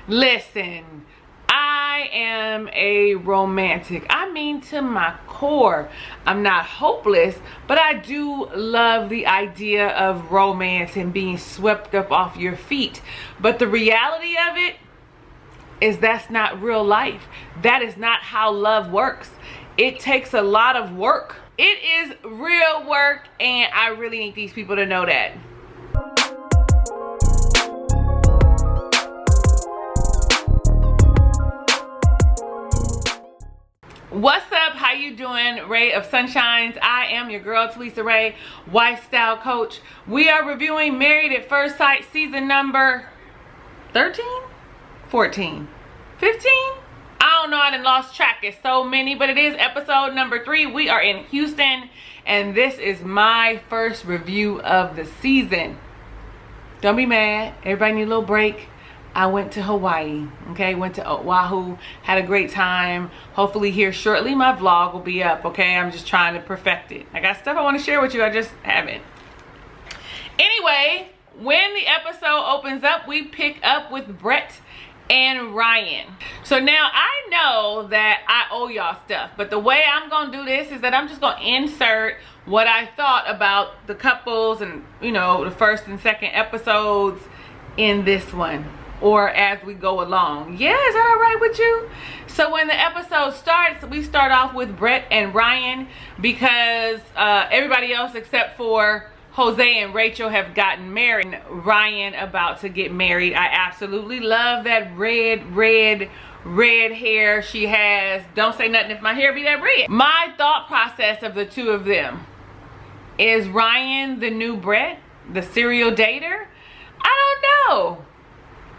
Listen, I am a romantic. I mean, to my core. I'm not hopeless, but I do love the idea of romance and being swept up off your feet. But the reality of it is that's not real life. That is not how love works. It takes a lot of work. It is real work, and I really need these people to know that. What's up? How you doing? Ray of Sunshines. I am your girl, Talisa Ray, wife style coach. We are reviewing Married at First Sight season number 13, 14, 15. I don't know, I done lost track. It's so many, but it is episode number 3. We are in Houston, and this is my first review of the season. Don't be mad. Everybody need a little break. I went to Hawaii, okay? Went to Oahu, had a great time. Hopefully here shortly my vlog will be up, okay? I'm just trying to perfect it. I got stuff I want to share with you, I just haven't. Anyway, when the episode opens up, we pick up with Brett and Ryan. So now I know that I owe y'all stuff, but the way I'm gonna do this is that I'm just gonna insert what I thought about the couples and, you know, the first and second episodes in this one, or as we go along. Yeah, is that all right with you? So when the episode starts, we start off with Brett and Ryan because everybody else except for Jose and Rachel have gotten married. Ryan about to get married. I absolutely love that red hair she has. Don't say nothing if my hair be that red. My thought process of the two of them, is Ryan the new Brett, the serial dater? I don't know.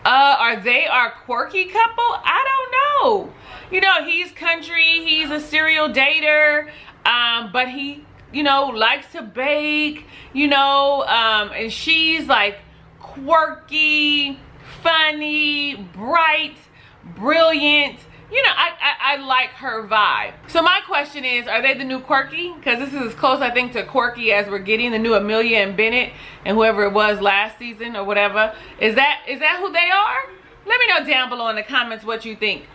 Are they our quirky couple? I don't know. You know, he's country, he's a serial dater, but he, you know, likes to bake, you know, and she's like quirky, funny, bright, brilliant. You know, I like her vibe. So my question is, are they the new quirky? Because this is as close, I think, to quirky as we're getting. The new Amelia and Bennett and whoever it was last season or whatever. Is that who they are? Let me know down below in the comments what you think.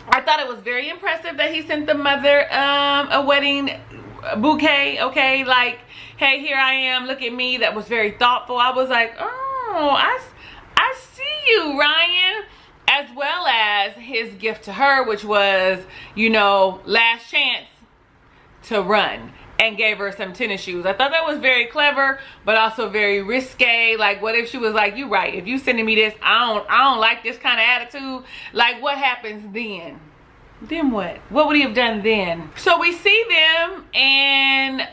I thought it was very impressive that he sent the mother a wedding bouquet, okay? Like, hey, here I am, look at me. That was very thoughtful. I was like, oh, I see you, Ryan. As well as his gift to her, which was, you know, last chance to run, and gave her some tennis shoes. I thought that was very clever, but also very risque. Like, what if she was like, you right, if you sending me this, I don't like this kind of attitude. Like, what happens then? Then what? What would he have done then? So we see them, and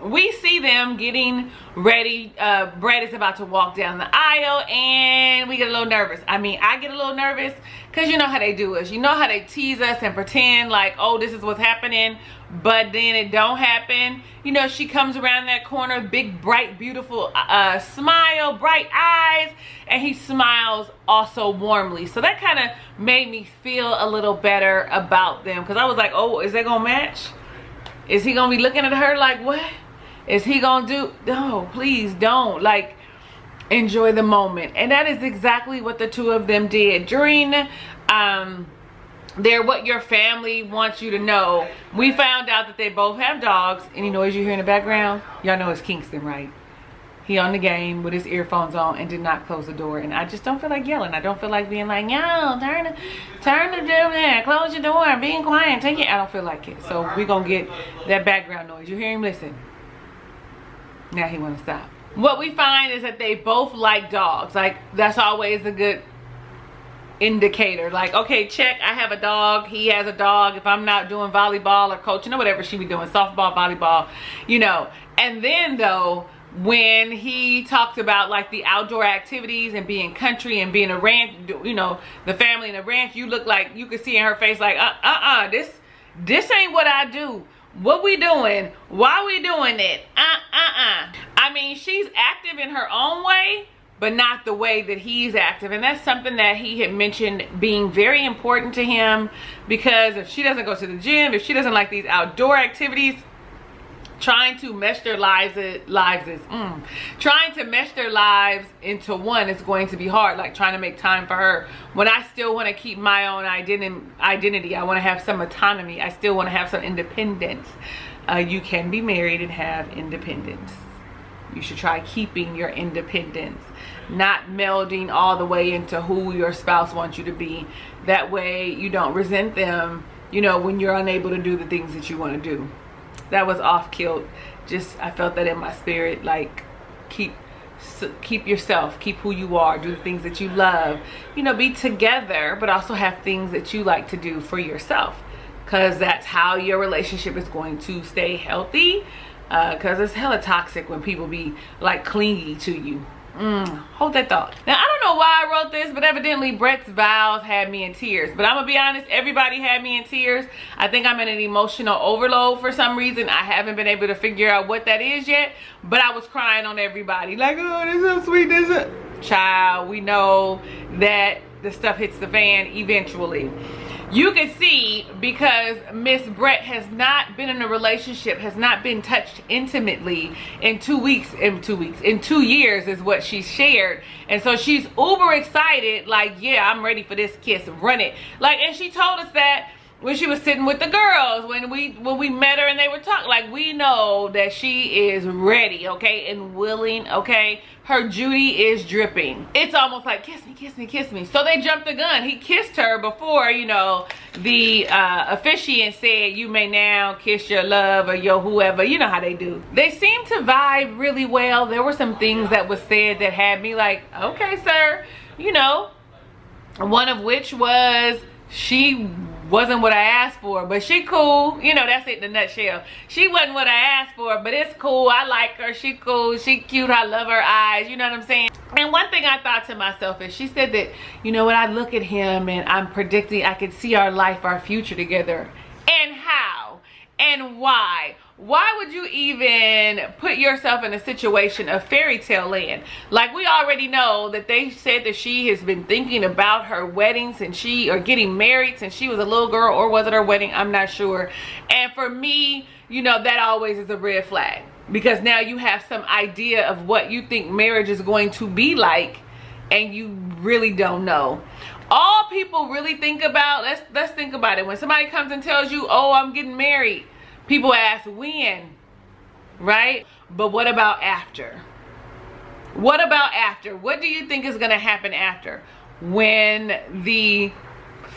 we see them getting ready. Brett is about to walk down the aisle, and we get a little nervous. I mean, I get a little nervous because you know how they do us. You know how they tease us and pretend like, oh, this is what's happening, but then it don't happen. You know, she comes around that corner, big, bright, beautiful smile, bright eyes, and he smiles also warmly. So that kind of made me feel a little better about them, because I was like, oh, is they gonna match? Is he gonna be looking at her like, what is he gonna do? No, please don't. Like, enjoy the moment. And that is exactly what the two of them did during their What Your Family Wants You to Know. We found out that they both have dogs. Any noise you hear in the background, y'all know it's Kingston, right? He on the game with his earphones on and did not close the door. And I just don't feel like yelling. I don't feel like being like, yo, turn the door there, close your door, being quiet, take it. I don't feel like it. So we're gonna get that background noise. You hear him? Listen. Now he wanna stop. What we find is that they both like dogs. Like, that's always a good indicator. Like, okay, check, I have a dog, he has a dog. If I'm not doing volleyball or coaching or whatever she be doing, softball, volleyball, you know. And then though, when he talked about like the outdoor activities and being country and being a ranch, you know, the family in a ranch, you look like, you could see in her face like, this ain't what I do. What we doing? Why we doing it? I mean, she's active in her own way, but not the way that he's active. And that's something that he had mentioned being very important to him, because if she doesn't go to the gym, if she doesn't like these outdoor activities, trying to mesh their lives trying to mesh their lives into one is going to be hard. Like trying to make time for her when I still want to keep my own identity. I want to have some autonomy. I still want to have some independence. You can be married and have independence. You should try keeping your independence, not melding all the way into who your spouse wants you to be. That way you don't resent them, you know, when you're unable to do the things that you want to do. That was off kilt. Just, I felt that in my spirit. Like, keep yourself, keep who you are, do the things that you love, you know, be together, but also have things that you like to do for yourself, because that's how your relationship is going to stay healthy. Because it's hella toxic when people be like clingy to you. Hold that thought. Now, I don't know why I wrote this, but evidently Brett's vows had me in tears. But I'm gonna be honest, everybody had me in tears. I think I'm in an emotional overload for some reason. I haven't been able to figure out what that is yet, but I was crying on everybody. Like, oh, this is so sweet, this is... Child, we know that the stuff hits the fan eventually. You can see, because Miss Brett has not been in a relationship, has not been touched intimately in 2 years is what she shared. And so she's uber excited, like, yeah, I'm ready for this kiss, run it. Like, and she told us that when she was sitting with the girls, when we met her and they were talking. Like, we know that she is ready, okay, and willing, okay. Her Judy is dripping. It's almost like, kiss me, kiss me, kiss me. So they jumped the gun. He kissed her before, you know, the officiant said, you may now kiss your love or your whoever. You know how they do. They seem to vibe really well. There were some things that was said that had me like, okay, sir, you know, one of which was, she wasn't what I asked for, but she cool. You know, that's it in a nutshell. She wasn't what I asked for, but it's cool. I like her. She cool. She cute. I love her eyes. You know what I'm saying? And one thing I thought to myself is, she said that, you know, when I look at him and I'm predicting, I could see our life, our future together. And how? And why? Why would you even put yourself in a situation of fairy tale land? Like, we already know that they said that she has been thinking about her wedding since or getting married since she was a little girl, or was it her wedding? I'm not sure. And for me, you know, that always is a red flag, because now you have some idea of what you think marriage is going to be like, and you really don't know. All people really think about, let's think about it. When somebody comes and tells you, oh, I'm getting married, people ask when, right? But what about after? What about after? What do you think is going to happen after, when the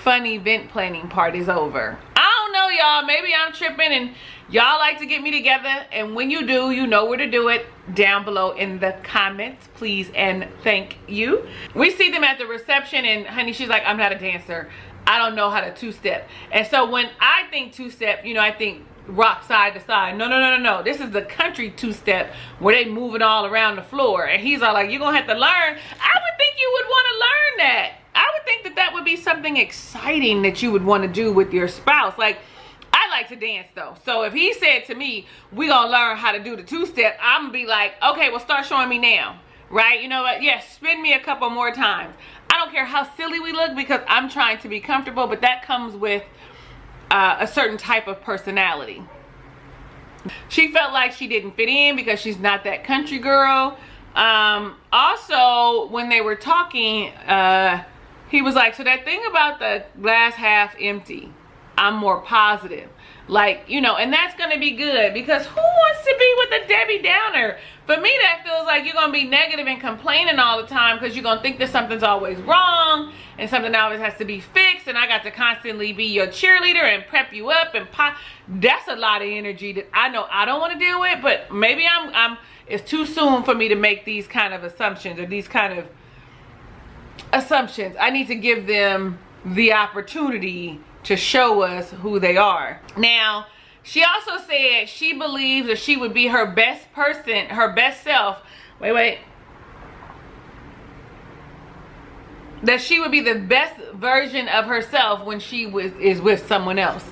fun event planning part is over? I don't know, y'all. Maybe I'm tripping and y'all like to get me together. And when you do, you know where to do it. Down below in the comments, please and thank you. We see them at the reception, and honey, she's like, I'm not a dancer. I don't know how to two-step. And so when I think two-step, you know, I think rock side to side. No. This is the country two-step where they move it all around the floor. And he's all like, you're gonna have to learn. I would think you would want to learn that. I would think that that would be something exciting that you would want to do with your spouse. Like, I like to dance though. So if he said to me, we gonna learn how to do the two-step, I'm gonna be like, okay, well, start showing me now, right? You know what? Yes, spin me a couple more times. I don't care how silly we look, because I'm trying to be comfortable, but that comes with a certain type of personality. She felt like she didn't fit in because she's not that country girl. Also, when they were talking, he was like, so that thing about the glass half empty, I'm more positive. Like, you know, and that's gonna be good, because who wants to be with a Debbie Downer? For me, that feels like you're gonna be negative and complaining all the time, because you're gonna think that something's always wrong and something always has to be fixed, and I got to constantly be your cheerleader and prep you up and pop. That's a lot of energy that I know I don't want to deal with, but maybe it's too soon for me to make these kind of assumptions, or these kind of assumptions. I need to give them the opportunity to show us who they are. Now, she also said she believes that she would be her best person, her best self. Wait. That she would be the best version of herself when she is with someone else.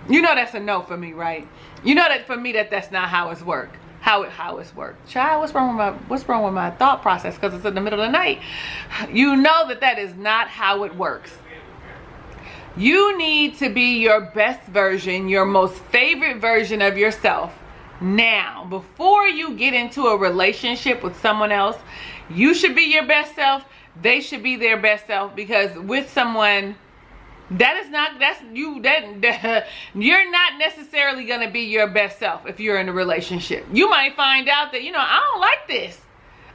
You know that's a no for me, right? You know that for me that's not how it's worked. How it's worked. Child, what's wrong with my thought process? Because it's in the middle of the night. You know that is not how it works. You need to be your best version, your most favorite version of yourself now. Before you get into a relationship with someone else, you should be your best self. They should be their best self, because with someone you're not necessarily going to be your best self if you're in a relationship. You might find out that, I don't like this.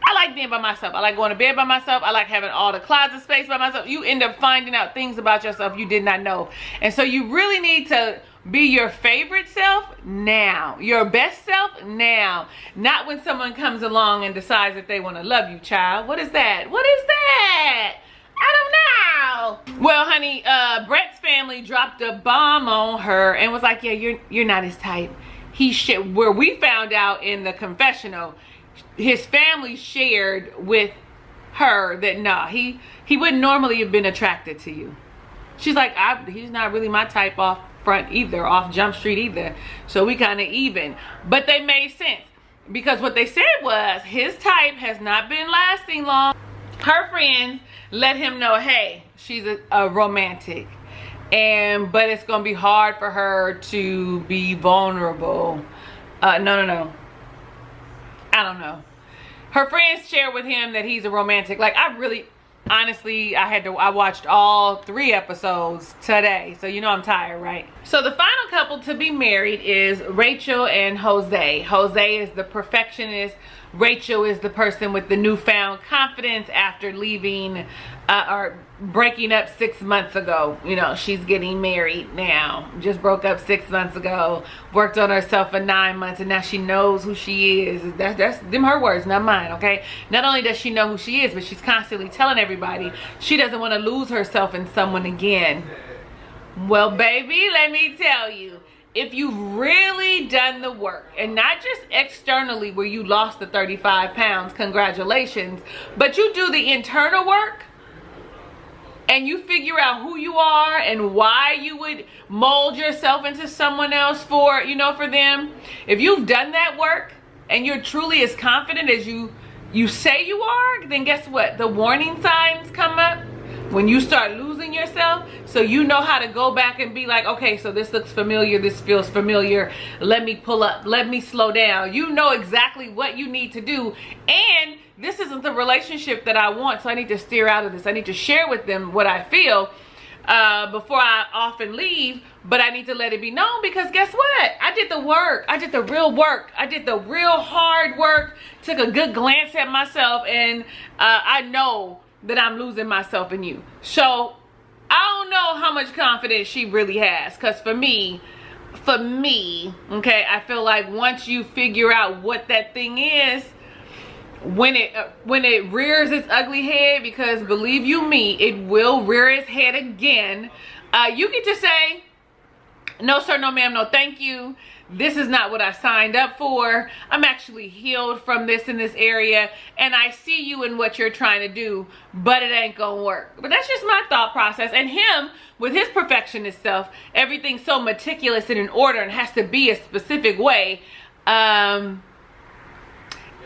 I like being by myself. I like going to bed by myself. I like having all the closet space by myself. You end up finding out things about yourself you did not know. And so you really need to be your favorite self now. Your best self now. Not when someone comes along and decides that they want to love you, child. What is that? What is that? I don't know. Well, honey, Brett's family dropped a bomb on her and was like, yeah, you're not his type. Where we found out in the confessional, his family shared with her that nah, he wouldn't normally have been attracted to you. She's like, he's not really my type off front either, off Jump Street either. So we kind of even. But they made sense, because what they said was his type has not been lasting long. Her friends let him know, hey, she's a romantic, but it's gonna be hard for her to be vulnerable. No. I don't know. Her friends shared with him that he's a romantic. Like, honestly, I watched all 3 episodes today. So, I'm tired, right? So the final couple to be married is Rachel and Jose. Jose is the perfectionist. Rachel is the person with the newfound confidence after leaving or breaking up 6 months ago. She's getting married now. Just broke up 6 months ago. Worked on herself for 9 months, and now she knows who she is. That's them her words, not mine, okay? Not only does she know who she is, but she's constantly telling everybody she doesn't want to lose herself in someone again. Well, baby, let me tell you, if you've really done the work, and not just externally where you lost the 35 pounds, congratulations, but you do the internal work, and you figure out who you are and why you would mold yourself into someone else for them. If you've done that work and you're truly as confident as you say you are, then guess what? The warning signs come up when you start losing yourself. So you know how to go back and be like, okay, so this looks familiar, this feels familiar, let me pull up, let me slow down. You know exactly what you need to do, and this isn't the relationship that I want, so I need to steer out of this. I need to share with them what I feel before I often leave, but I need to let it be known, because guess what? I did the work. I did the real work. I did the real hard work, took a good glance at myself, and I know that I'm losing myself in you. So I don't know how much confidence she really has, because for me, okay, I feel like once you figure out what that thing is, when it rears its ugly head, because believe you me, it will rear its head again, you get to say, no sir, no ma'am, no thank you. This is not what I signed up for. I'm actually healed from this in this area, and I see you in what you're trying to do, but it ain't gonna work. But that's just my thought process. And him, with his perfectionist self, everything's so meticulous and in order and has to be a specific way,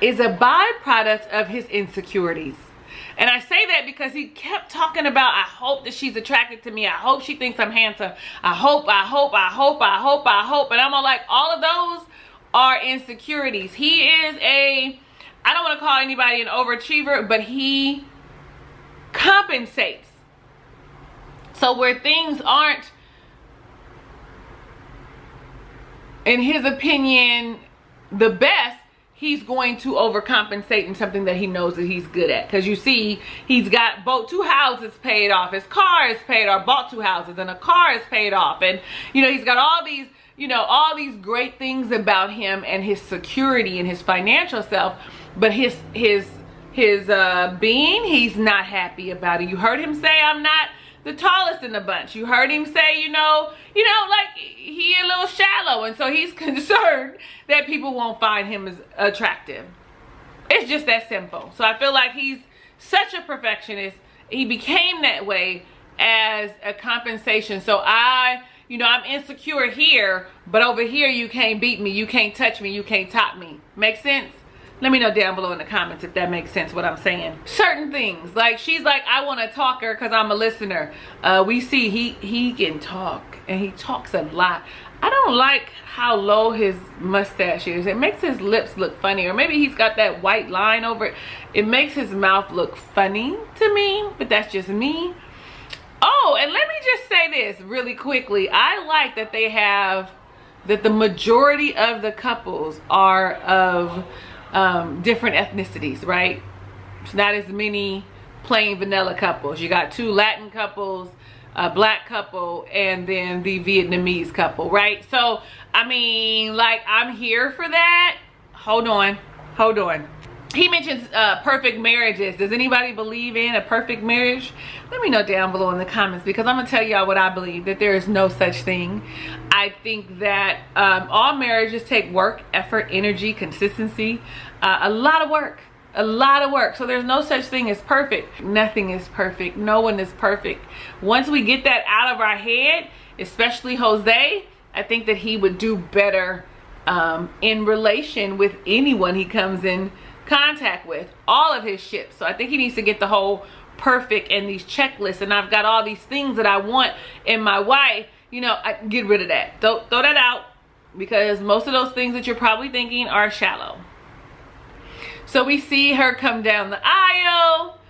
is a byproduct of his insecurities. And I say that because he kept talking about, I hope that she's attracted to me. I hope she thinks I'm handsome. I hope. And I'm all like, all of those are insecurities. He is I don't want to call anybody an overachiever, but he compensates. So where things aren't, in his opinion, the best, he's going to overcompensate in something that he knows that he's good at. Because you see, he's got 2 houses paid off, his car is paid off, bought 2 houses and a car is paid off, and he's got all these great things about him and his security and his financial self, but his being, he's not happy about it. You heard him say, I'm not the tallest in the bunch. You heard him say, like he a little shallow, and so he's concerned that people won't find him as attractive. It's just that simple. So I feel like he's such a perfectionist. He became that way as a compensation. So I'm insecure here, but over here you can't beat me, you can't touch me, you can't top me. Make sense? Let me know down below in the comments if that makes sense what I'm saying. Certain things, like she's like, I want a talker because I'm a listener. We see he can talk, and he talks a lot. I don't like how low his mustache is. It makes his lips look funny, or maybe he's got that white line over it. It makes his mouth look funny to me, but that's just me. Oh, and let me just say this really quickly. I like that they have, that the majority of the couples are of different ethnicities, right? It's not as many plain vanilla couples. You got 2 Latin couples, a black couple, and then the Vietnamese couple, right? So, I mean, like, I'm here for that. Hold on. He mentions perfect marriages. Does anybody believe in a perfect marriage? Let me know down below in the comments, because I'm gonna tell y'all what I believe, that there is no such thing. I think that all marriages take work, effort, energy, consistency, a lot of work. So there's no such thing as perfect. Nothing is perfect. No one is perfect. Once we get that out of our head, especially Jose, I think that he would do better in relation with anyone he comes in contact with, all of his ships. So I think he needs to get the whole perfect and these checklists, and I've got all these things that I want in my wife. You know, I get rid of that. Throw that out, because most of those things that you're probably thinking are shallow. So we see her come down the aisle.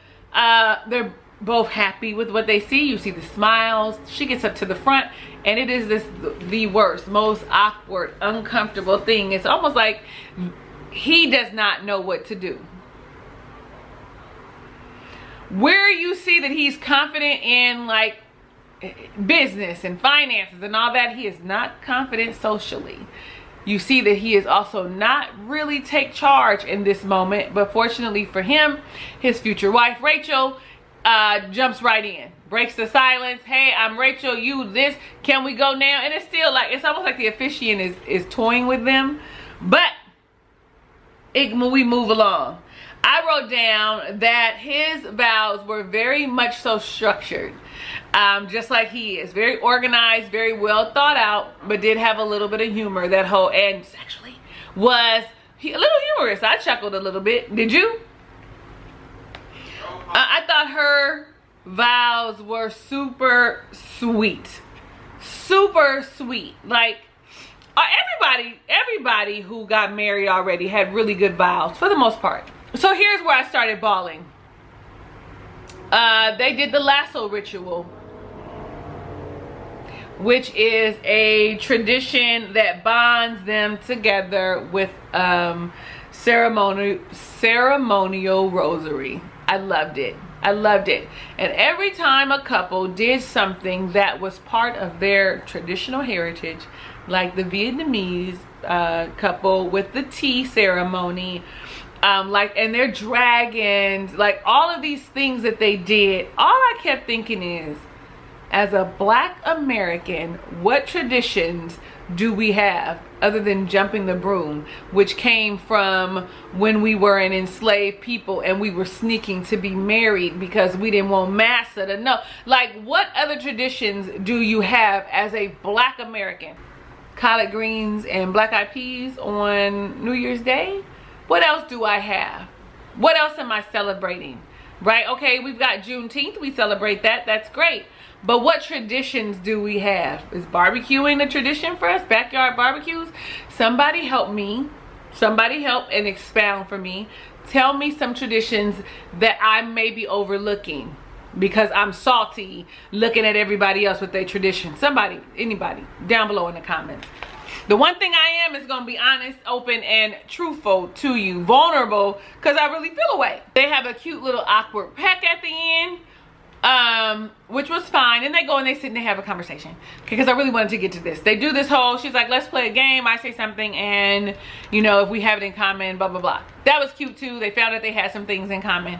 They're both happy with what they see. You see the smiles. She gets up to the front, and it is the worst, most awkward, uncomfortable thing. It's almost like he does not know what to do. Where you see that he's confident in like business and finances and all that, he is not confident socially. You see that he is also not really take charge in this moment, but fortunately for him, his future wife Rachel jumps right in, breaks the silence. Hey, I'm Rachel, you this, can we go now? And it's still like, it's almost like the officiant is toying with them, but we move along. I wrote down that his vows were very much so structured, just like he is. Very organized, very well thought out, but did have a little bit of humor. That whole end actually was a little humorous. I chuckled a little bit. Did you? I thought her vows were super sweet. Super sweet. Like, everybody who got married already had really good vows for the most part. So here's where I started bawling. They did the lasso ritual, which is a tradition that bonds them together with ceremonial rosary. I loved it. And every time a couple did something that was part of their traditional heritage, like the Vietnamese couple with the tea ceremony, and their dragons, like all of these things that they did, all I kept thinking is, as a Black American, what traditions do we have other than jumping the broom, which came from when we were an enslaved people and we were sneaking to be married because we didn't want massa to know? Like, what other traditions do you have as a Black American? Collard greens and black-eyed peas on New Year's Day? What else do I have? What else am I celebrating? Right? Okay, we've got Juneteenth. We celebrate that. That's great. But what traditions do we have? Is barbecuing a tradition for us? Backyard barbecues? Somebody help me. Somebody help and expound for me. Tell me some traditions that I may be overlooking because I'm salty looking at everybody else with their traditions. Somebody, anybody, down below in the comments. The one thing I am is going to be honest, open, and truthful to you. Vulnerable, because I really feel away. They have a cute little awkward peck at the end, which was fine. And they go and they sit and they have a conversation. Because I really wanted to get to this. They do this whole, she's like, let's play a game. I say something and, you know, if we have it in common, blah, blah, blah. That was cute too. They found that they had some things in common.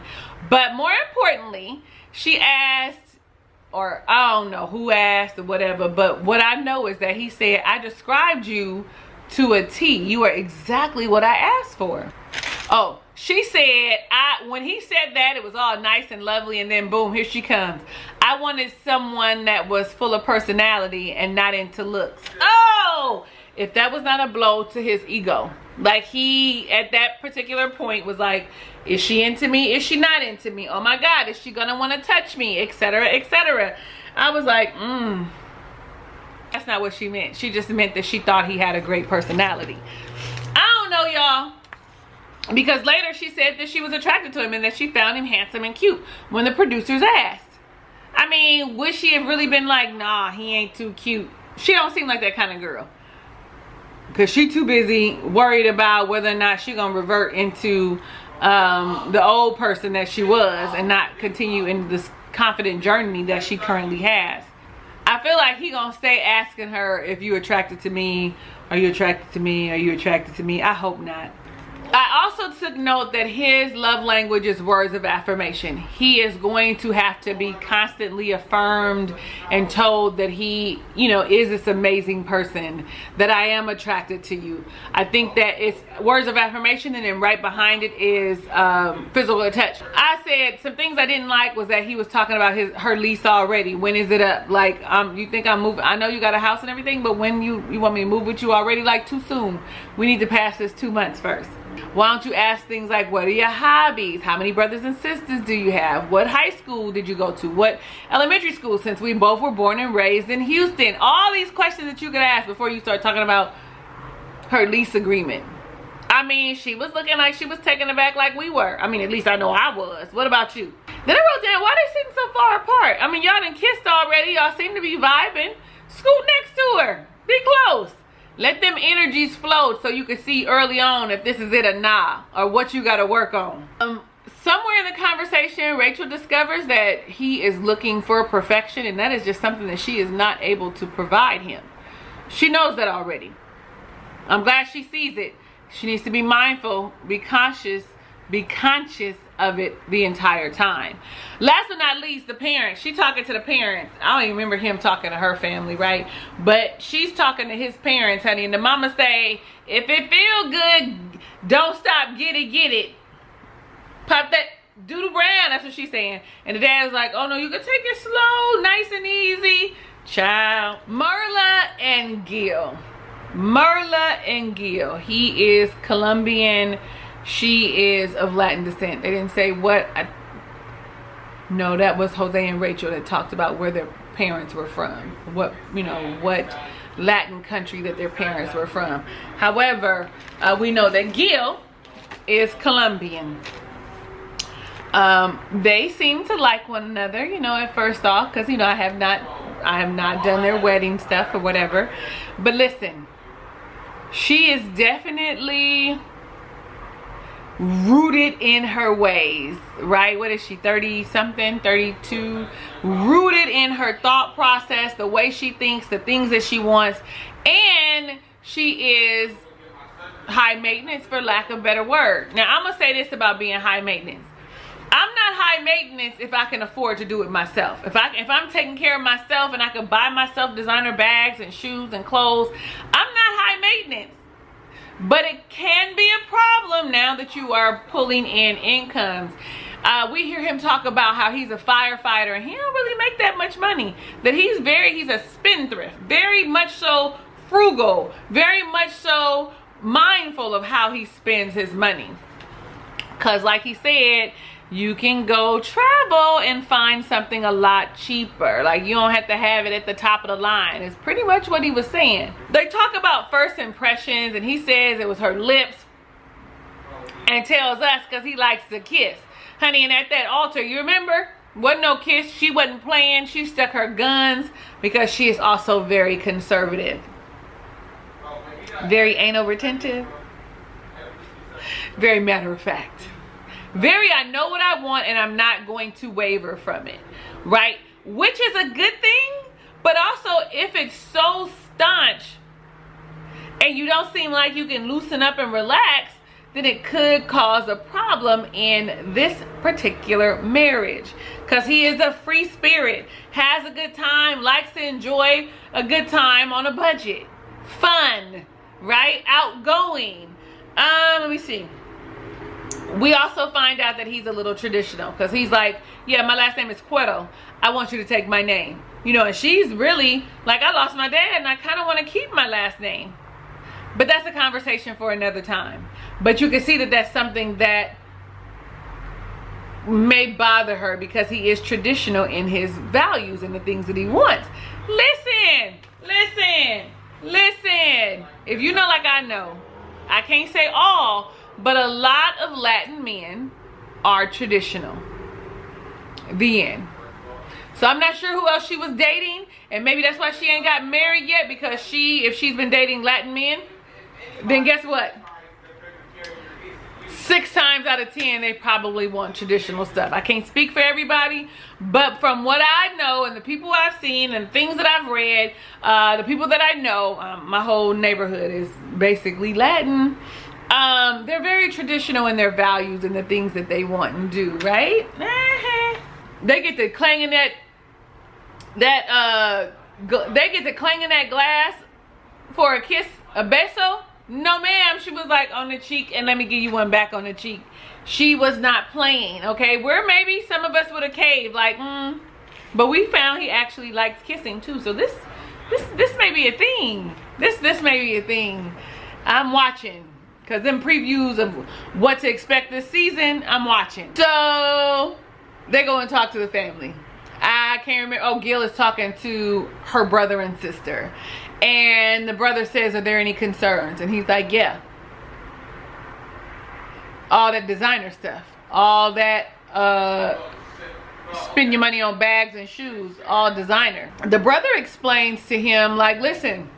But more importantly, she asked, or I don't know who asked or whatever, but what I know is that he said, I described you to a T. You are exactly what I asked for. Oh, she said, when he said that, it was all nice and lovely, and then boom, here she comes. I wanted someone that was full of personality and not into looks. Oh, if that was not a blow to his ego. Like, he at that particular point was like, is she into me? Is she not into me? Oh my God, is she gonna want to touch me? Etc, etc. I was like, that's not what she meant. She just meant that she thought he had a great personality. I don't know, y'all, because later she said that she was attracted to him and that she found him handsome and cute when the producers asked. I mean, would she have really been like, nah, he ain't too cute? She don't seem like that kind of girl, because she too busy worried about whether or not she gonna revert into the old person that she was and not continue in this confident journey that she currently has. I feel like he gonna stay asking her, if you attracted to me, are you attracted to me, are you attracted to me? I hope not. I also took note that his love language is words of affirmation. He is going to have to be constantly affirmed and told that he, you know, is this amazing person, that I am attracted to you. I think that it's words of affirmation, and then right behind it is physical touch. I said some things I didn't like was that he was talking about her lease already. When is it up? Like, you think I'm moving? I know you got a house and everything, but when you want me to move with you already? Like, too soon. We need to pass this 2 months first. Why don't you ask things like, what are your hobbies? How many brothers and sisters do you have? What high school did you go to? What elementary school, since we both were born and raised in Houston? All these questions that you could ask before you start talking about her lease agreement. I mean, she was looking like she was taken aback like we were. I mean, at least I know I was. What about you? Then I wrote down, why they sitting so far apart? I mean, y'all done kissed already. Y'all seem to be vibing. Scoot next to her. Be close. Let them energies flow so you can see early on if this is it or not, or what you got to work on. Somewhere in the conversation, Rachel discovers that he is looking for perfection, and that is just something that she is not able to provide him. She knows that already. I'm glad she sees it. She needs to be mindful, be conscious of it the entire time. Last but not least, the parents. She talking to the parents. I don't even remember him talking to her family, right? But she's talking to his parents, honey. And the mama say, if it feel good, don't stop, get it. Pop that doodle brown. That's what she's saying. And the dad's like, oh no, you can take it slow, nice and easy. Child. Marla and Gil. He is Colombian. She is of Latin descent. They didn't say what. No, that was Jose and Rachel that talked about where their parents were from. What, you know, what Latin country that their parents were from. However, we know that Gil is Colombian. They seem to like one another, you know, at first off, because, you know, I have not done their wedding stuff or whatever. But listen, she is definitely rooted in her ways, right? What is she, 30 something, 32? Rooted in her thought process, the way she thinks, the things that she wants, and she is high maintenance, for lack of a better word. Now, I'm gonna say this about being high maintenance. I'm not high maintenance if I can afford to do it myself. If I'm taking care of myself and I can buy myself designer bags and shoes and clothes, I'm not high maintenance. But it can be a problem now that you are pulling in incomes. We hear him talk about how he's a firefighter and he don't really make that much money. That he's a spendthrift, very much so frugal, very much so mindful of how he spends his money. Because like he said, you can go travel and find something a lot cheaper. Like, you don't have to have it at the top of the line. It's pretty much what he was saying. They talk about first impressions, and he says it was her lips, and tells us because he likes to kiss. Honey, and at that altar, you remember? Wasn't no kiss. She wasn't playing. She stuck her guns because she is also very conservative. Very anal retentive. Very matter of fact. Very, I know what I want and I'm not going to waver from it, right? Which is a good thing, but also if it's so staunch and you don't seem like you can loosen up and relax, then it could cause a problem in this particular marriage. Because he is a free spirit, has a good time, likes to enjoy a good time on a budget. Fun, right? Outgoing. Let me see. We also find out that he's a little traditional, because he's like, yeah, my last name is Cuero. I want you to take my name. You know, and she's really like, I lost my dad and I kind of want to keep my last name. But that's a conversation for another time. But you can see that that's something that may bother her because he is traditional in his values and the things that he wants. Listen, listen, listen. If you know like I know, I can't say all, but a lot of Latin men are traditional. The end. So I'm not sure who else she was dating, and maybe that's why she ain't got married yet, because if she's been dating Latin men, then guess what? 6 times out of 10, they probably want traditional stuff. I can't speak for everybody, but from what I know and the people I've seen and things that I've read, the people that I know, my whole neighborhood is basically Latin. They're very traditional in their values and the things that they want and do, right? They get to clanging they get to clanging that glass for a kiss, a beso. No ma'am, she was like on the cheek, and let me give you one back on the cheek. She was not playing, okay? Where maybe some of us would have caved, like, but we found he actually likes kissing too. So this may be a thing. This may be a thing. I'm watching, because them previews of what to expect this season, I'm watching. So they go and talk to the family. I can't remember. Oh, Gil is talking to her brother and sister. And the brother says, are there any concerns? And he's like, yeah. All that designer stuff. All that spend your money on bags and shoes. All designer. The brother explains to him, like, listen,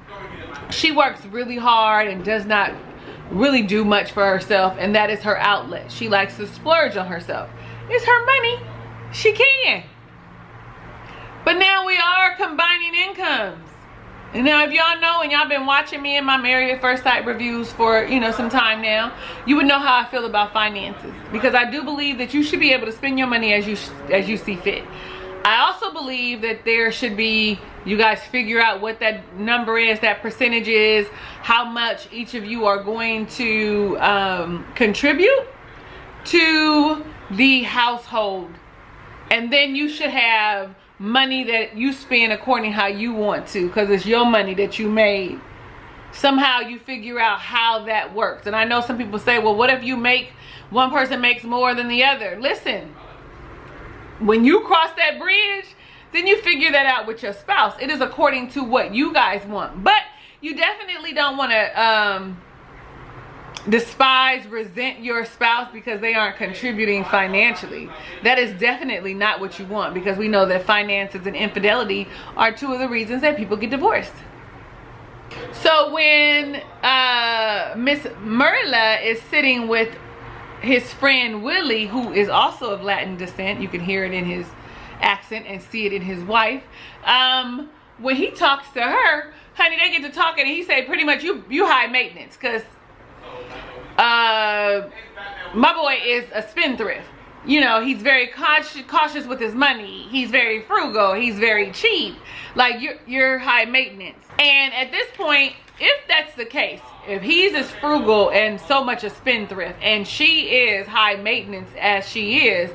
she works really hard and does not really do much for herself. And that is her outlet. She likes to splurge on herself. It's her money. She can. But now we are combining incomes. And now if y'all know, and y'all been watching me and my Married at First Sight reviews for, you know, some time now, you would know how I feel about finances. Because I do believe that you should be able to spend your money as you see fit. I also believe that there should be, you guys figure out what that number is, that percentage is, how much each of you are going to contribute to the household. And then you should have money that you spend according how you want to, because it's your money that you made. Somehow you figure out how that works. And I know some people say, well, what if one person makes more than the other? Listen, when you cross that bridge, then you figure that out with your spouse. It is according to what you guys want. But you definitely don't want to despise, resent your spouse because they aren't contributing financially. That is definitely not what you want, because we know that finances and infidelity are 2 of the reasons that people get divorced. So when Miss Merla is sitting with his friend Willie, who is also of Latin descent, you can hear it in his accent and see it in his wife, when he talks to her, honey, they get to talking, and he say pretty much you high maintenance, because my boy is a spendthrift. You know, he's very cautious with his money. He's very frugal. He's very cheap. Like, you're high maintenance. And at this point, if that's the case, if he's as frugal and so much a spendthrift, and she is high maintenance as she is,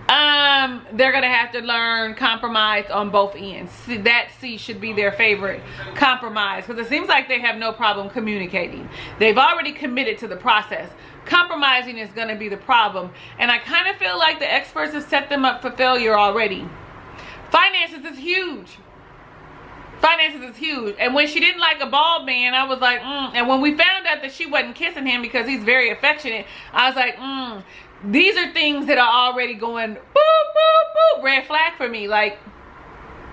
they're gonna have to learn compromise on both ends. That C should be their favorite compromise, because it seems like they have no problem communicating. They've already committed to the process. Compromising is gonna be the problem, and I kind of feel like the experts have set them up for failure already. Finances is huge. Finances is huge. And when she didn't like a bald man, I was like, and when we found out that she wasn't kissing him because he's very affectionate, I was like, these are things that are already going boop, boop, boop, red flag for me. Like,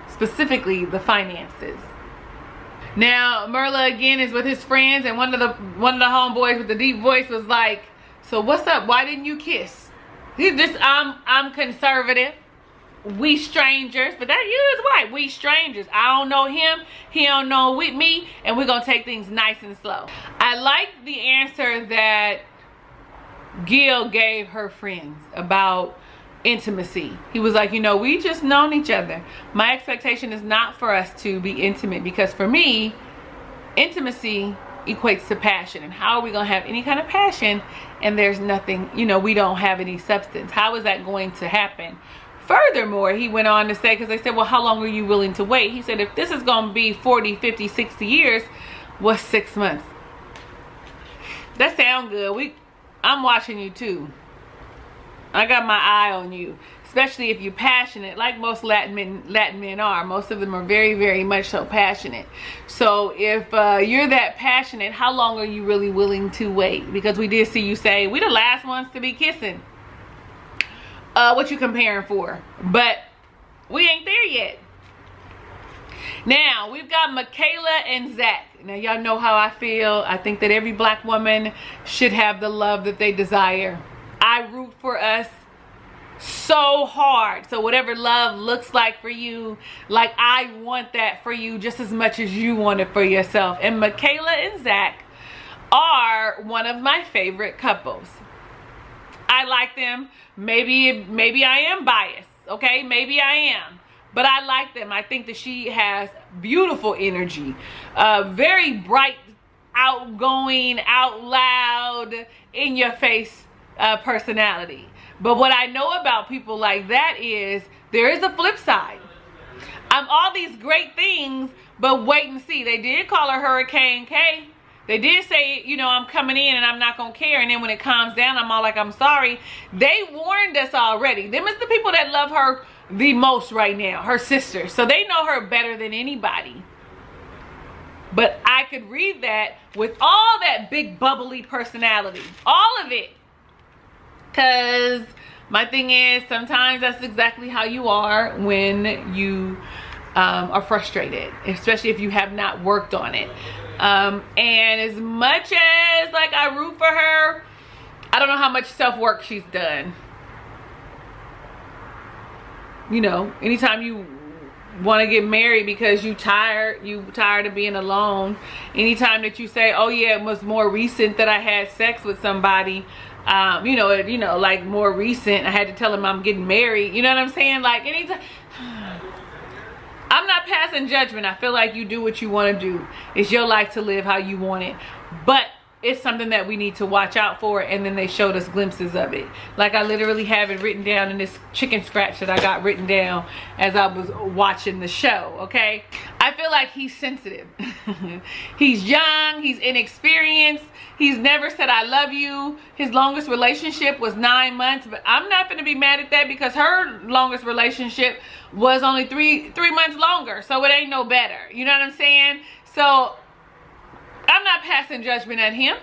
specifically the finances. Now Merla again is with his friends, and one of the homeboys with the deep voice was like, so what's up? Why didn't you kiss? He's just, I'm conservative. We strangers. But that you is right. We strangers. I don't know him. He don't know with me. And we're going to take things nice and slow. I like the answer that Gil gave her friends about intimacy. He was like, you know, we just known each other. My expectation is not for us to be intimate, because for me, intimacy equates to passion. And how are we going to have any kind of passion and there's nothing, you know, we don't have any substance? How is that going to happen? Furthermore, he went on to say, because they said, well, how long are you willing to wait? He said, if this is going to be 40, 50, 60 years, what's 6 months? That sound good. I'm watching you too. I got my eye on you, especially if you're passionate, like most Latin men are. Most of them are very, very much so passionate. So if you're that passionate, how long are you really willing to wait? Because we did see you say, we the last ones to be kissing. What you comparing for? But we ain't there yet. Now, we've got Michaela and Zach. Now, y'all know how I feel. I think that every black woman should have the love that they desire. I root for us so hard. So whatever love looks like for you, like I want that for you just as much as you want it for yourself. And Michaela and Zach are one of my favorite couples. I like them. Maybe I am biased. Okay, maybe I am. But I like them. I think that she has beautiful energy. Very bright, outgoing, out loud, in your face personality. But what I know about people like that is there is a flip side. I'm all these great things, but wait and see. They did call her Hurricane K. They did say, you know, I'm coming in and I'm not going to care. And then when it calms down, I'm all like, I'm sorry. They warned us already. Them is the people that love her the most right now, her sister. So they know her better than anybody. But I could read that with all that big bubbly personality. All of it. Because my thing is, sometimes that's exactly how you are when you are frustrated. Especially if you have not worked on it. And as much as like I root for her, I don't know how much self-work she's done. You know, anytime you want to get married because you tired of being alone, anytime that you say, oh yeah, it was more recent that I had sex with somebody, you know, like more recent, I had to tell him I'm getting married, you know what I'm saying? Like anytime, I'm not passing judgment. I feel like you do what you want to do. It's your life to live how you want it. But it's something that we need to watch out for. And then they showed us glimpses of it. Like I literally have it written down in this chicken scratch that I got written down as I was watching the show. Okay. I feel like he's sensitive. He's young. He's inexperienced. He's never said I love you. His longest relationship was 9 months. But I'm not going to be mad at that because her longest relationship was only three months longer. So it ain't no better. You know what I'm saying? So I'm not passing judgment at him.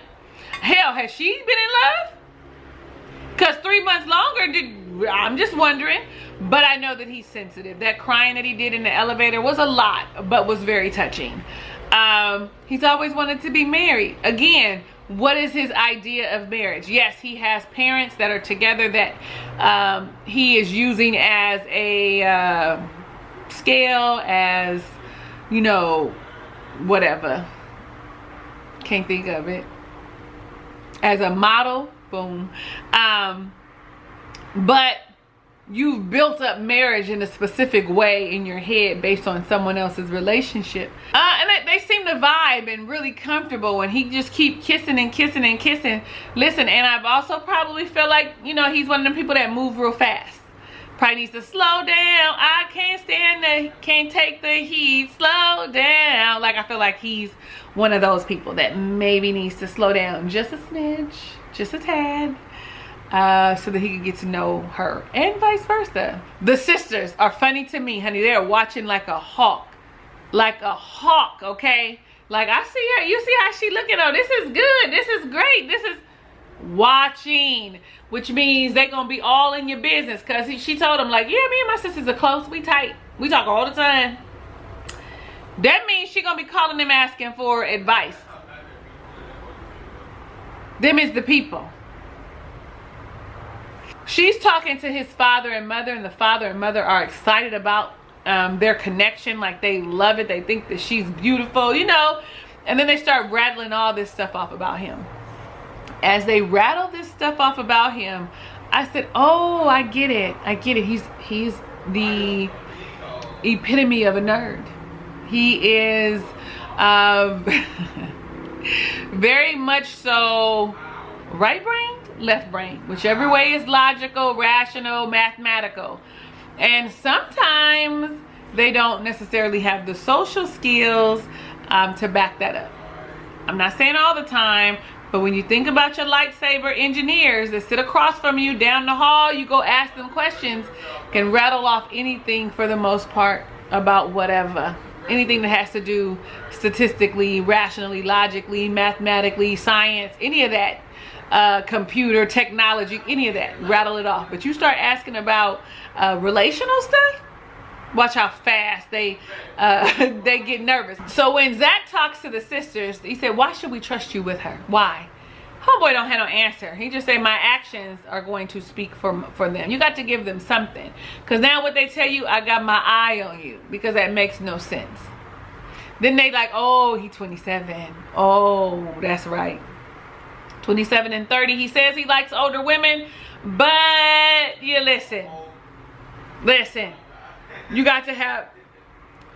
Hell, has she been in love? Because 3 months longer, I'm just wondering. But I know that he's sensitive. That crying that he did in the elevator was a lot, but was very touching. He's always wanted to be married. Again, what is his idea of marriage? Yes, he has parents that are together that he is using as a scale, as, you know, whatever. Can't think of it. As a model. Boom. But you've built up marriage in a specific way in your head based on someone else's relationship. And they seem to vibe and really comfortable, and he just keep kissing and kissing and kissing. Listen, and I've also probably felt like, you know, he's one of them people that move real fast. Probably needs to slow down. I can't take the heat. Slow down. Like I feel like he's one of those people that maybe needs to slow down just a smidge, just a tad. So that he could get to know her, and vice versa. The sisters are funny to me, honey. They're watching like a hawk. Like a hawk, okay? Like I see her. You see how she looking? Oh, this is good. This is great. This is watching. Which means they're going to be all in your business. Because she told him, like, yeah, me and my sisters are close. We tight. We talk all the time. That means she going to be calling them asking for advice. Them is the people. She's talking to his father and mother, and the father and mother are excited about their connection. Like they love it. They think that she's beautiful, you know. And then they start rattling all this stuff off about him. As they rattle this stuff off about him, I said, oh, I get it. I get it. He's the epitome of a nerd. He is very much so right brain, left brain, whichever way is logical, rational, mathematical. And sometimes they don't necessarily have the social skills to back that up. I'm not saying all the time, But when you think about your lightsaber engineers that sit across from you down the hall, you go ask them questions, can rattle off anything for the most part about whatever. Anything that has to do statistically, rationally, logically, mathematically, science, any of that, computer, technology, any of that, rattle it off. But you start asking about relational stuff, watch how fast they get nervous. So when Zach talks to the sisters, he said, why should we trust you with her? Why? Homeboy don't have no answer. He just said, my actions are going to speak for them. You got to give them something. Because now what they tell you, I got my eye on you. Because that makes no sense. Then they like, oh, he 27. Oh, that's right. 27 and 30. He says he likes older women. But you listen. Listen. You got to have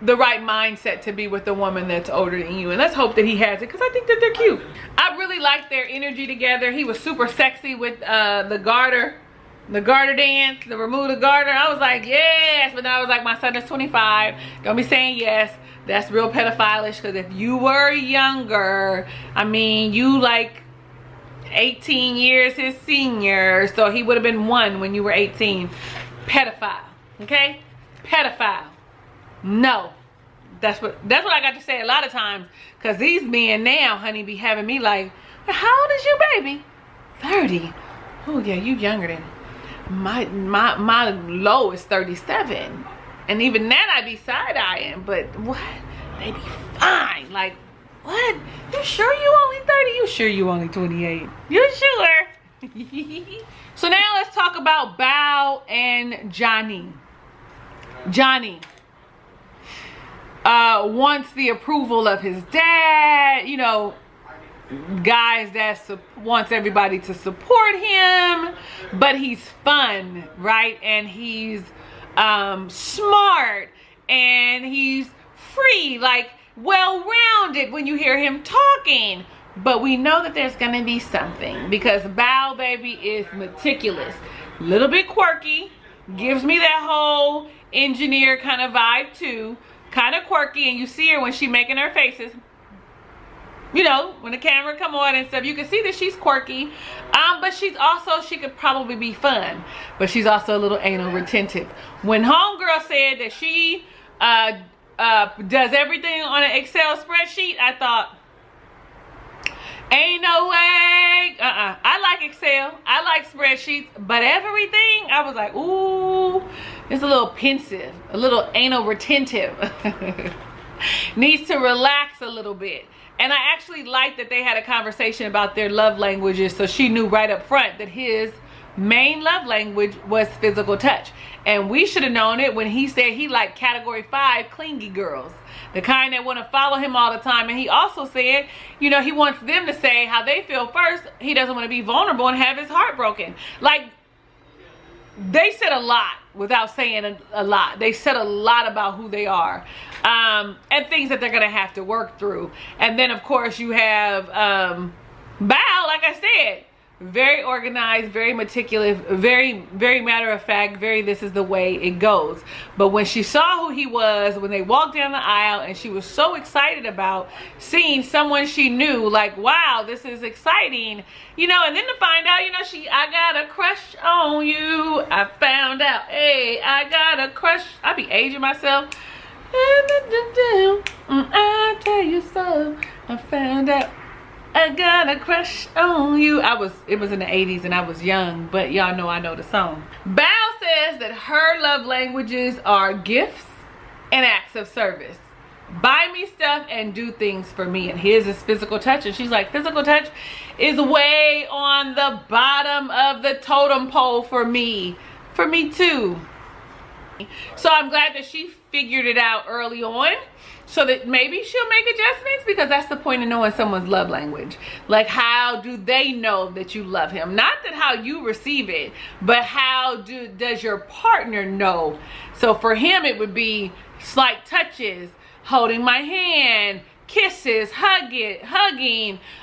the right mindset to be with a woman that's older than you. And let's hope that he has it, because I think that they're cute. I really like their energy together. He was super sexy with the garter dance, the remove the garter. I was like, yes. But then I was like, my son is 25. Don't be saying yes. That's real pedophilish, because if you were younger, I mean, you like 18 years his senior, so he would have been 1 when you were 18. Pedophile. Okay? Pedophile. No. That's what I got to say a lot of times, because these men now, honey, be having me like, how old is your baby? 30. Oh yeah, you younger than my low is 37. And even that I be side-eyeing. But what? They be fine. Like, what? You sure you only 30? You sure you only 28? You sure? So now let's talk about Bao and Johnny. Johnny wants the approval of his dad, you know, guys that wants everybody to support him, but he's fun, right? And he's smart, and he's free, like well-rounded when you hear him talking. But we know that there's gonna be something, because Bao baby is meticulous, little bit quirky, gives me that whole engineer kind of vibe too, kind of quirky. And you see her when she making her faces, you know, when the camera come on and stuff, you can see that she's quirky, but she's also, she could probably be fun, but she's also a little anal retentive. When homegirl said that she does everything on an Excel spreadsheet, I thought, ain't no way. I like Excel, I like spreadsheets, but everything, I was like, ooh, it's a little pensive, a little anal retentive. Needs to relax a little bit. And I actually liked that they had a conversation about their love languages, so she knew right up front that his main love language was physical touch. And we should have known it when he said he liked category 5 clingy girls, the kind that want to follow him all the time. And he also said, you know, he wants them to say how they feel first. He doesn't want to be vulnerable and have his heart broken. Like, they said a lot without saying a lot. They said a lot about who they are, and things that they're gonna have to work through. And then of course you have Bao, like I said, very organized, very meticulous, very matter of fact, very this is the way it goes. But when she saw who he was, when they walked down the aisle, and she was so excited about seeing someone she knew, like, wow, this is exciting, you know. And then to find out, you know, I got a crush on you. I found out, hey, I got a crush. I be aging myself. I tell you so, I found out I got a crush on you. It was in the 80s and I was young, but y'all know I know the song. Bao says that her love languages are gifts and acts of service. Buy me stuff and do things for me. And his is physical touch. And she's like, physical touch is way on the bottom of the totem pole for me. For me too. So I'm glad that she figured it out early on, so that maybe she'll make adjustments, because that's the point of knowing someone's love language. Like, how do they know that you love him? Not that how you receive it, but how does your partner know? So for him, it would be slight touches, holding my hand, kisses, hugging,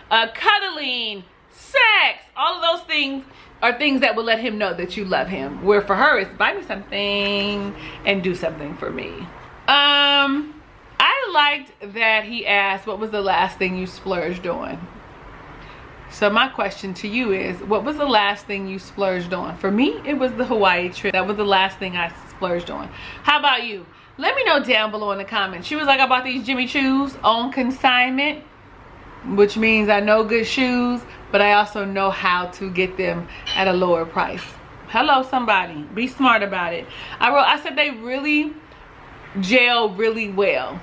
cuddling, sex. All of those things are things that will let him know that you love him. Where for her, it's buy me something and do something for me. I liked that he asked, what was the last thing you splurged on? So my question to you is, what was the last thing you splurged on? For me, it was the Hawaii trip. That was the last thing I splurged on. How about you? Let me know down below in the comments. She was like, I bought these Jimmy Choos on consignment, which means I know good shoes, but I also know how to get them at a lower price. Hello, somebody. Be smart about it. I said they really gel really well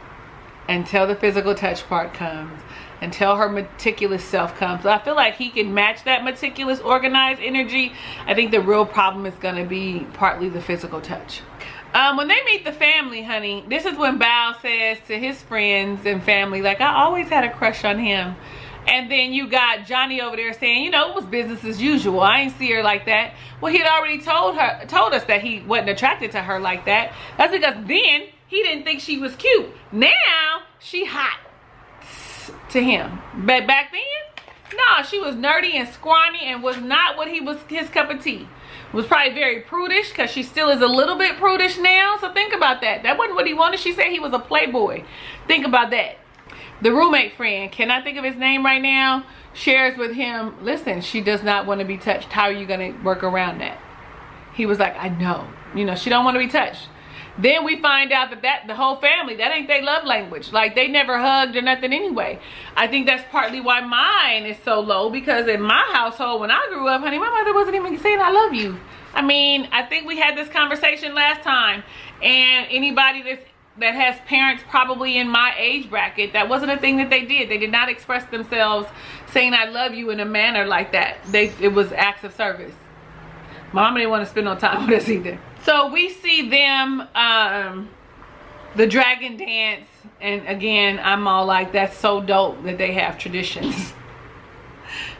until the physical touch part comes, until her meticulous self comes. So I feel like he can match that meticulous, organized energy. I think the real problem is going to be partly the physical touch. When they meet the family, honey, this is when Bao says to his friends and family, like, I always had a crush on him. And then you got Johnny over there saying, you know, it was business as usual. I ain't see her like that. Well, he had already told us that he wasn't attracted to her like that. That's because then he didn't think she was cute. Now she hot to him. But back then, no, she was nerdy and scrawny and was not what his cup of tea. Was probably very prudish, because she still is a little bit prudish now. So think about that. That wasn't what he wanted. She said he was a playboy. Think about that. The roommate friend, cannot think of his name right now, shares with him, listen, she does not want to be touched. How are you going to work around that? He was like, I know. You know, she don't want to be touched. Then we find out that the whole family, that ain't their love language. Like, they never hugged or nothing anyway. I think that's partly why mine is so low, because in my household, when I grew up, honey, my mother wasn't even saying I love you. I mean, I think we had this conversation last time, and anybody that has parents probably in my age bracket, that wasn't a thing that they did. They did not express themselves saying I love you in a manner like that. It was acts of service. Mama didn't want to spend no time with us either. So we see them, the dragon dance, and again, I'm all like, that's so dope that they have traditions.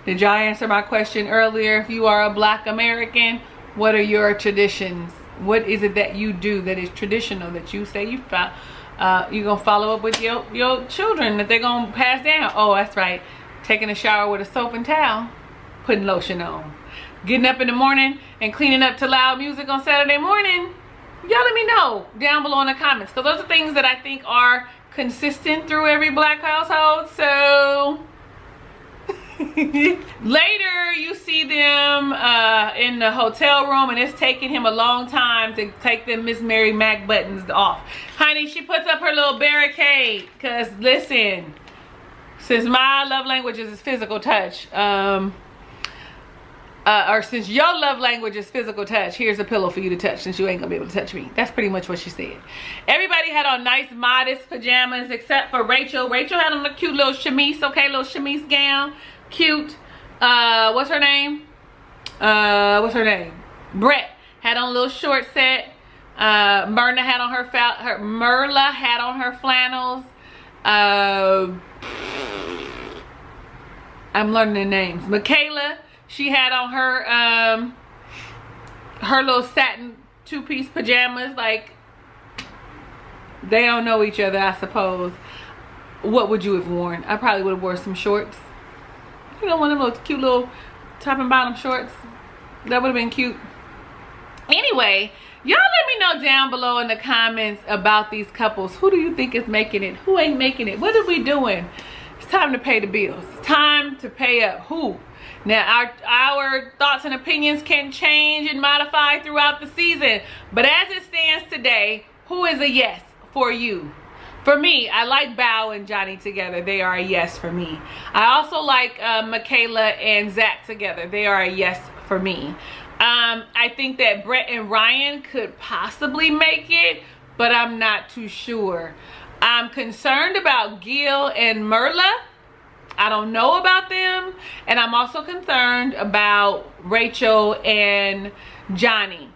Did y'all answer my question earlier? If you are a Black American, what are your traditions? What is it that you do that is traditional, that you say you're gonna follow up with your children, that they're gonna pass down? Oh, that's right, taking a shower with a soap and towel, putting lotion on, getting up in the morning and cleaning up to loud music on Saturday morning. Y'all let me know down below in the comments, because those are things that I think are consistent through every Black household. So later you see them in the hotel room, and it's taking him a long time to take them Miss Mary Mac buttons off. Honey, she puts up her little barricade, because listen, since my love language is physical touch, or since your love language is physical touch, here's a pillow for you to touch, since you ain't gonna be able to touch me. That's pretty much what she said. Everybody had on nice, modest pajamas except for Rachel. Rachel had on a cute little chemise, okay, little chemise gown. Cute. What's her name? Brett had on a little short set. Myrna had on Merla had on her flannels. I'm learning the names. Michaela, she had on her little satin two-piece pajamas. Like, they don't know each other, I suppose. What would you have worn? I probably would have worn some shorts. You know, one of those cute little top and bottom shorts. That would have been cute. Anyway, y'all let me know down below in the comments about these couples. Who do you think is making it? Who ain't making it? What are we doing? It's time to pay the bills. It's time to pay up. Who? Now, our thoughts and opinions can change and modify throughout the season. But as it stands today, who is a yes for you? For me, I like Bao and Johnny together. They are a yes for me. I also like Michaela and Zach together. They are a yes for me. I think that Brett and Ryan could possibly make it, but I'm not too sure. I'm concerned about Gil and Merla. I don't know about them. And I'm also concerned about Rachel and Johnny.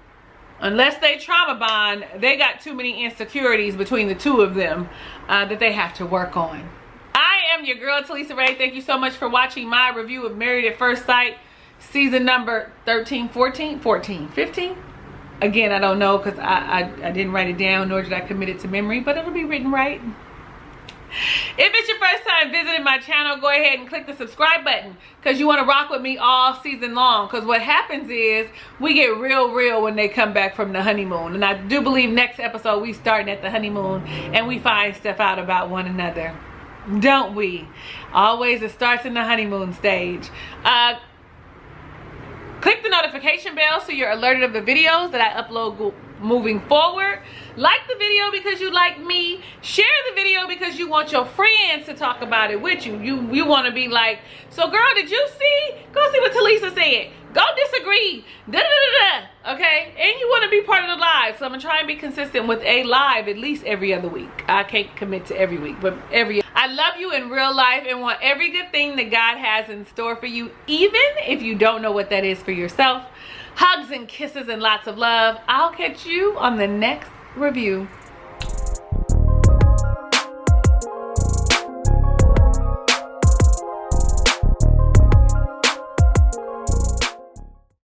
Unless they trauma bond, they got too many insecurities between the two of them that they have to work on. I am your girl, Talisa Ray. Thank you so much for watching my review of Married at First Sight, season number 13, 14, 14, 15. Again, I don't know, because I didn't write it down, nor did I commit it to memory, but it'll be written right. If it's your first time visiting my channel, go ahead and click the subscribe button, because you want to rock with me all season long. Because what happens is we get real when they come back from the honeymoon. And I do believe next episode we starting at the honeymoon and we find stuff out about one another. Don't we? Always, it starts in the honeymoon stage. Click the notification bell so you're alerted of the videos that I upload moving forward. Like the video because you like me. Share the video because you want your friends to talk about it with you. You want to be like, so girl, did you see? Go see what Talisa said. Go disagree. Da, da, da, da. Okay? And you want to be part of the live. So I'm going to try and be consistent with a live at least every other week. I can't commit to every week, but I love you in real life and want every good thing that God has in store for you, even if you don't know what that is for yourself. Hugs and kisses and lots of love. I'll catch you on the next review.